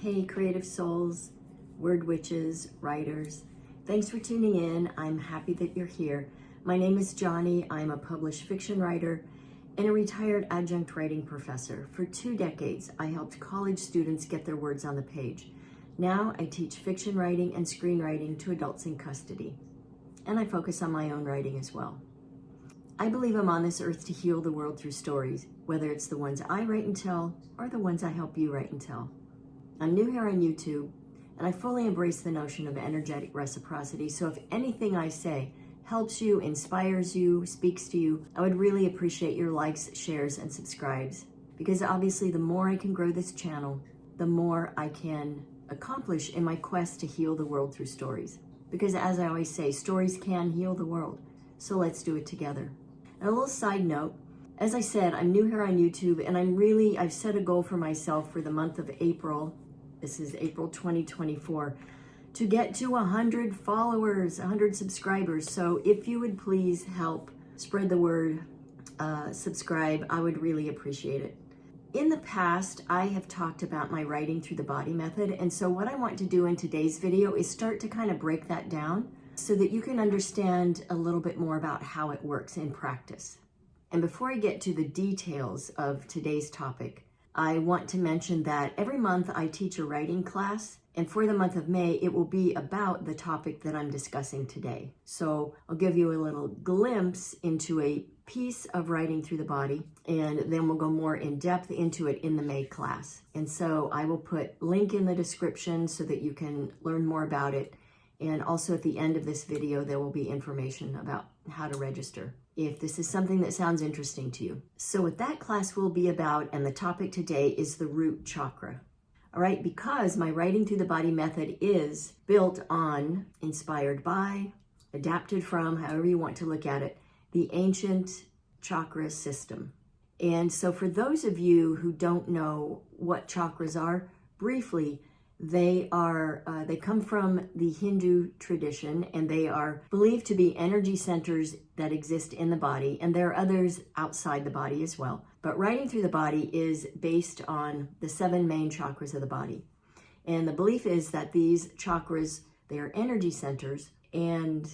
Hey, creative souls, word witches, writers. Thanks for tuning in. I'm happy that you're here. My name is Johnny. I'm a published fiction writer and a retired adjunct writing professor. For 2 decades, I helped college students get their words on the page. Now I teach fiction writing and screenwriting to adults in custody. And I focus on my own writing as well. I believe I'm on this earth to heal the world through stories, whether it's the ones I write and tell or the ones I help you write and tell. I'm new here on YouTube, and I fully embrace the notion of energetic reciprocity, so if anything I say helps you, inspires you, speaks to you, I would really appreciate your likes, shares, and subscribes, because obviously the more I can grow this channel, the more I can accomplish in my quest to heal the world through stories. Because as I always say, stories can heal the world, so let's do it together. And a little side note, as I said, I'm new here on YouTube, and I've set a goal for myself for the month of April. This is April 2024, to get to 100 followers, 100 subscribers. So if you would please help spread the word, subscribe, I would really appreciate it. In the past, I have talked about my writing through the body method. And so what I want to do in today's video is start to kind of break that down so that you can understand a little bit more about how it works in practice. And before I get to the details of today's topic, I want to mention that every month I teach a writing class, and for the month of May, it will be about the topic that I'm discussing today. So I'll give you a little glimpse into a piece of writing through the body, and then we'll go more in depth into it in the May class. And so I will put link in the description so that you can learn more about it. And also at the end of this video, there will be information about how to register, if this is something that sounds interesting to you. So what that class will be about, and the topic today, is the root chakra. All right, because my writing through the body method is built on, inspired by, adapted from, however you want to look at it, the ancient chakra system. And so for those of you who don't know what chakras are, briefly, they come from the Hindu tradition, and they are believed to be energy centers that exist in the body, and there are others outside the body as well. But writing through the body is based on the 7 main chakras of the body. And the belief is that these chakras, they are energy centers, and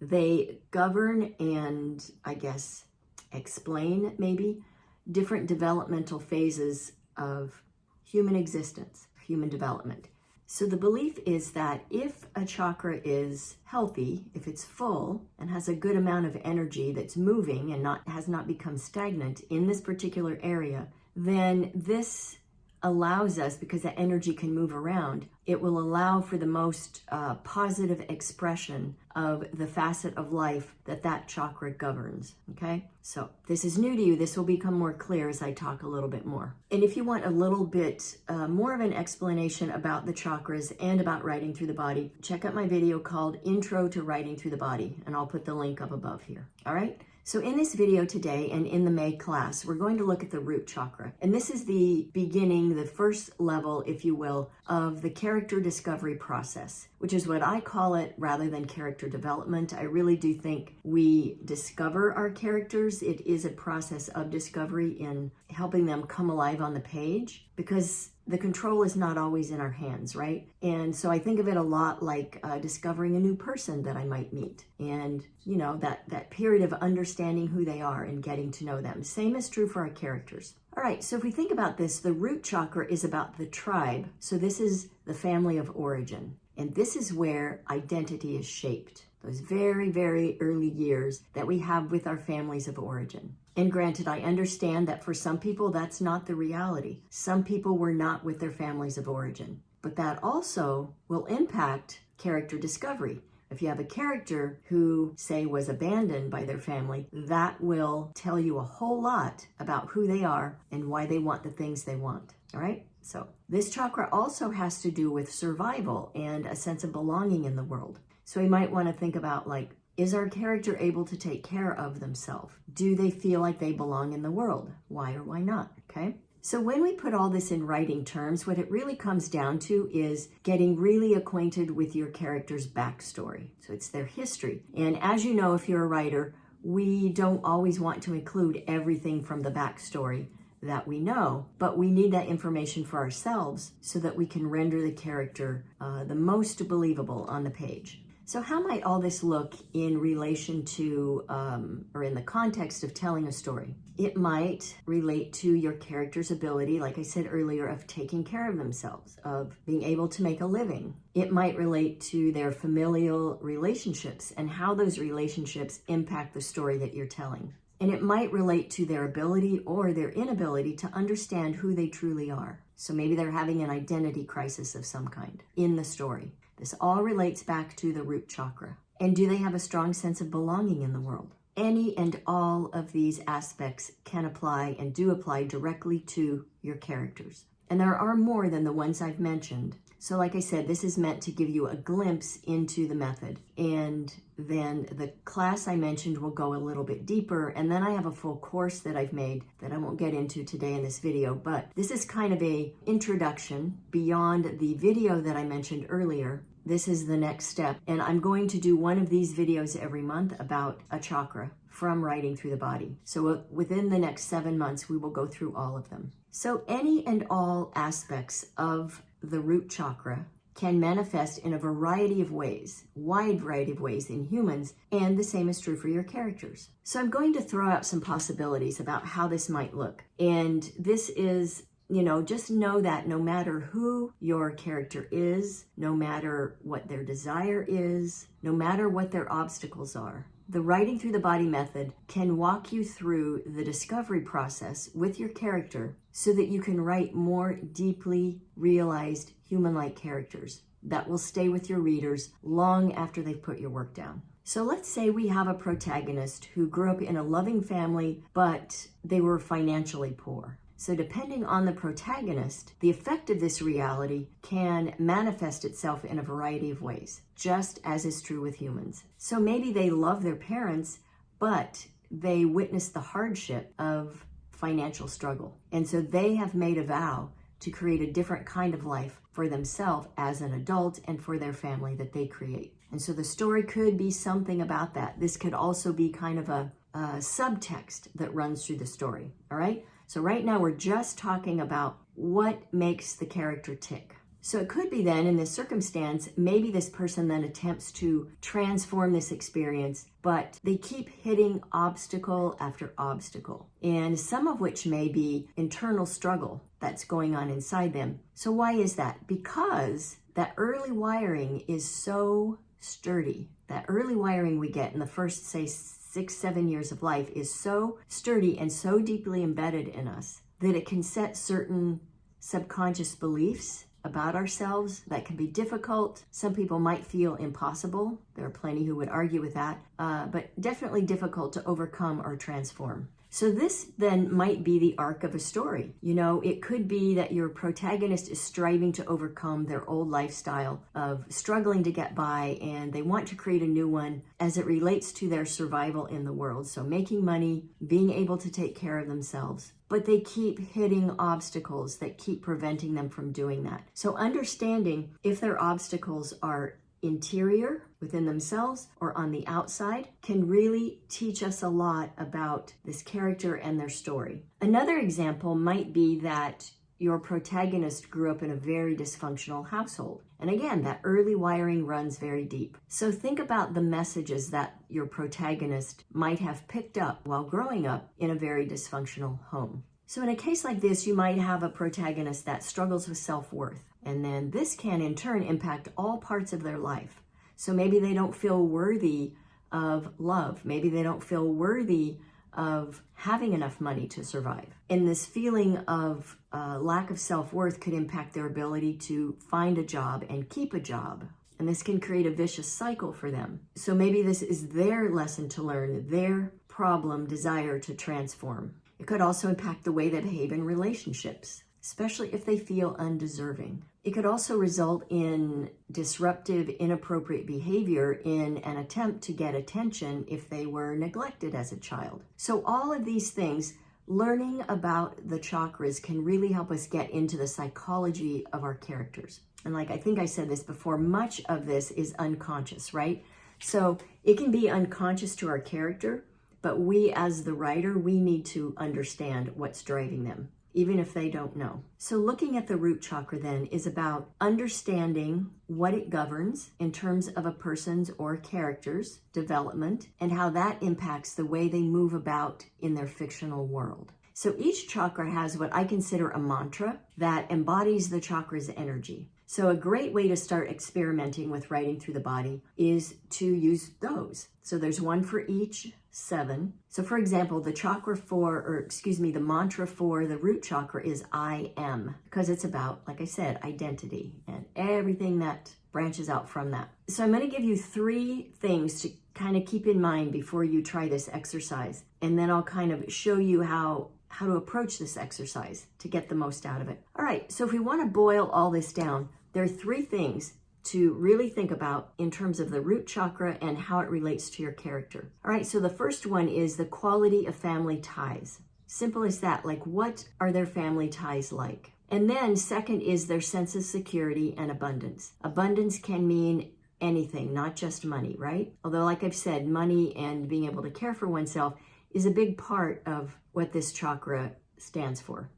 they govern and, I guess, explain maybe different developmental phases of human existence, human development. So the belief is that if a chakra is healthy, if it's full and has a good amount of energy that's moving and has not become stagnant in this particular area, then this allows us, because that energy can move around, it will allow for the most positive expression of the facet of life that chakra governs, okay? So this is new to you. This will become more clear as I talk a little bit more. And if you want a little bit more of an explanation about the chakras and about writing through the body, check out my video called Intro to Writing Through the Body, and I'll put the link up above here, all right? So in this video today and in the May class, we're going to look at the root chakra. And this is the beginning, the first level, if you will, of the character discovery process, which is what I call it rather than character development. I really do think we discover our characters. It is a process of discovery in helping them come alive on the page, because the control is not always in our hands, right? And so I think of it a lot like discovering a new person that I might meet. And, you know, that period of understanding who they are and getting to know them. Same is true for our characters. All right, so if we think about this, the root chakra is about the tribe. So this is the family of origin. And this is where identity is shaped. Those very, very early years that we have with our families of origin. And granted, I understand that for some people, that's not the reality. Some people were not with their families of origin. But that also will impact character discovery. If you have a character who, say, was abandoned by their family, that will tell you a whole lot about who they are and why they want the things they want. All right? So this chakra also has to do with survival and a sense of belonging in the world. So we might want to think about, like, is our character able to take care of themselves? Do they feel like they belong in the world? Why or why not? Okay? So when we put all this in writing terms, what it really comes down to is getting really acquainted with your character's backstory. So it's their history. And as you know, if you're a writer, we don't always want to include everything from the backstory that we know, but we need that information for ourselves so that we can render the character the most believable on the page. So how might all this look in relation to, or in the context of telling a story? It might relate to your character's ability, like I said earlier, of taking care of themselves, of being able to make a living. It might relate to their familial relationships and how those relationships impact the story that you're telling. And it might relate to their ability or their inability to understand who they truly are. So maybe they're having an identity crisis of some kind in the story. This all relates back to the root chakra. And do they have a strong sense of belonging in the world? Any and all of these aspects can apply and do apply directly to your characters. And there are more than the ones I've mentioned. So like I said, this is meant to give you a glimpse into the method. And then the class I mentioned will go a little bit deeper. And then I have a full course that I've made that I won't get into today in this video. But this is kind of an introduction beyond the video that I mentioned earlier. This is the next step. And I'm going to do one of these videos every month about a chakra from Writing Through the Body. So within the next 7 months, we will go through all of them. So any and all aspects of the root chakra can manifest in a variety of ways, wide variety of ways in humans, and the same is true for your characters. So I'm going to throw out some possibilities about how this might look. And this is, just know that no matter who your character is, no matter what their desire is, no matter what their obstacles are, the Writing Through the Body method can walk you through the discovery process with your character so that you can write more deeply realized human-like characters that will stay with your readers long after they've put your work down. So let's say we have a protagonist who grew up in a loving family, but they were financially poor. So depending on the protagonist, the effect of this reality can manifest itself in a variety of ways, just as is true with humans. So maybe they love their parents, but they witness the hardship of financial struggle. And so they have made a vow to create a different kind of life for themselves as an adult and for their family that they create. And so the story could be something about that. This could also be kind of a subtext that runs through the story, all right? So right now we're just talking about what makes the character tick. So it could be then in this circumstance, maybe this person then attempts to transform this experience, but they keep hitting obstacle after obstacle, and some of which may be internal struggle that's going on inside them. So why is that? Because that early wiring is so sturdy. That early wiring we get in the first, say, 6-7 years of life is so sturdy and so deeply embedded in us that it can set certain subconscious beliefs about ourselves that can be difficult. Some people might feel impossible. There are plenty who would argue with that, but definitely difficult to overcome or transform. So this then might be the arc of a story. It could be that your protagonist is striving to overcome their old lifestyle of struggling to get by, and they want to create a new one as it relates to their survival in the world. So making money, being able to take care of themselves. But they keep hitting obstacles that keep preventing them from doing that. So understanding if their obstacles are interior within themselves or on the outside can really teach us a lot about this character and their story. Another example might be that your protagonist grew up in a very dysfunctional household. And again, that early wiring runs very deep. So think about the messages that your protagonist might have picked up while growing up in a very dysfunctional home. So in a case like this, you might have a protagonist that struggles with self-worth. And then this can in turn impact all parts of their life. So maybe they don't feel worthy of love. Maybe they don't feel worthy of having enough money to survive. And this feeling of lack of self-worth could impact their ability to find a job and keep a job. And this can create a vicious cycle for them. So maybe this is their lesson to learn, their problem, desire to transform. It could also impact the way they behave in relationships, especially if they feel undeserving. It could also result in disruptive, inappropriate behavior in an attempt to get attention if they were neglected as a child. So all of these things, learning about the chakras can really help us get into the psychology of our characters. And like I think I said this before, much of this is unconscious, right? So it can be unconscious to our character, but we as the writer, we need to understand what's driving them, even if they don't know. So looking at the root chakra then is about understanding what it governs in terms of a person's or character's development and how that impacts the way they move about in their fictional world. So each chakra has what I consider a mantra that embodies the chakra's energy. So a great way to start experimenting with writing through the body is to use those. So there's one for each, 7. So for example, the mantra for the root chakra is I am, because it's about, like I said, identity and everything that branches out from that. So I'm going to give you 3 things to kind of keep in mind before you try this exercise. And then I'll kind of show you how to approach this exercise to get the most out of it. All right, so if we want to boil all this down, there are 3 things to really think about in terms of the root chakra and how it relates to your character. All right, so the first one is the quality of family ties. Simple as that, like what are their family ties like? And then second is their sense of security and abundance. Abundance can mean anything, not just money, right? Although like I've said, money and being able to care for oneself is a big part of what this chakra stands for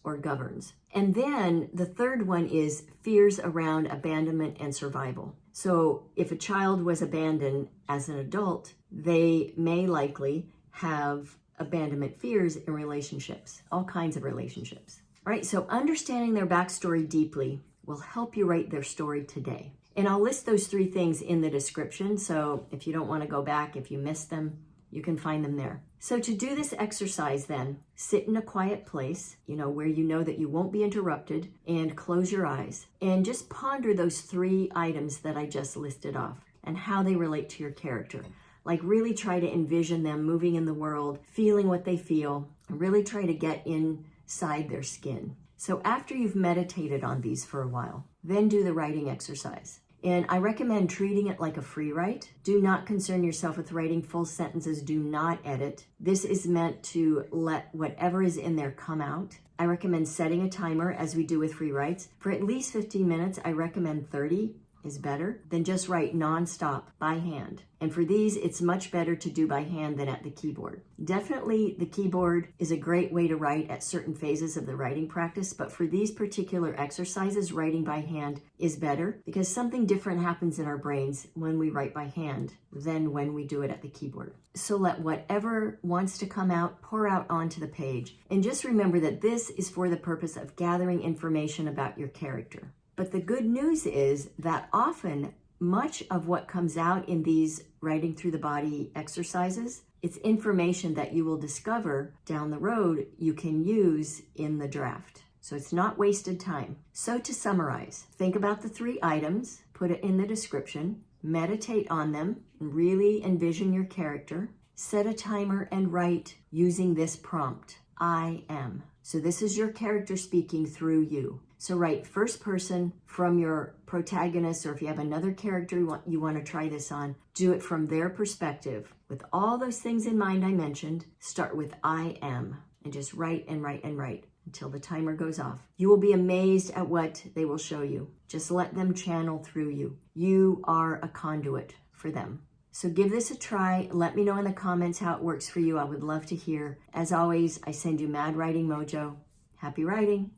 or governs. And then the third one is fears around abandonment and survival. So if a child was abandoned as an adult, they may likely have abandonment fears in relationships, all kinds of relationships. All right, so understanding their backstory deeply will help you write their story today. And I'll list those 3 things in the description, so if you don't want to go back, if you missed them, you can find them there. So to do this exercise then, sit in a quiet place, where you know that you won't be interrupted, and close your eyes and just ponder those 3 items that I just listed off and how they relate to your character. Like really try to envision them moving in the world, feeling what they feel, and really try to get inside their skin. So after you've meditated on these for a while, then do the writing exercise. And I recommend treating it like a free write. Do not concern yourself with writing full sentences. Do not edit. This is meant to let whatever is in there come out. I recommend setting a timer, as we do with free writes, for at least 15 minutes. I recommend 30 is better than just write nonstop by hand. And for these, it's much better to do by hand than at the keyboard. Definitely the keyboard is a great way to write at certain phases of the writing practice, but for these particular exercises, writing by hand is better because something different happens in our brains when we write by hand than when we do it at the keyboard. So let whatever wants to come out, pour out onto the page. And just remember that this is for the purpose of gathering information about your character. But the good news is that often much of what comes out in these writing through the body exercises, it's information that you will discover down the road you can use in the draft. So it's not wasted time. So to summarize, think about the 3 items, put it in the description, meditate on them, really envision your character, set a timer and write using this prompt, I am. So this is your character speaking through you. So write first person from your protagonist, or if you have another character you want to try this on, do it from their perspective. With all those things in mind I mentioned, start with I am and just write and write and write until the timer goes off. You will be amazed at what they will show you. Just let them channel through you. You are a conduit for them. So give this a try. Let me know in the comments how it works for you. I would love to hear. As always, I send you mad writing mojo. Happy writing.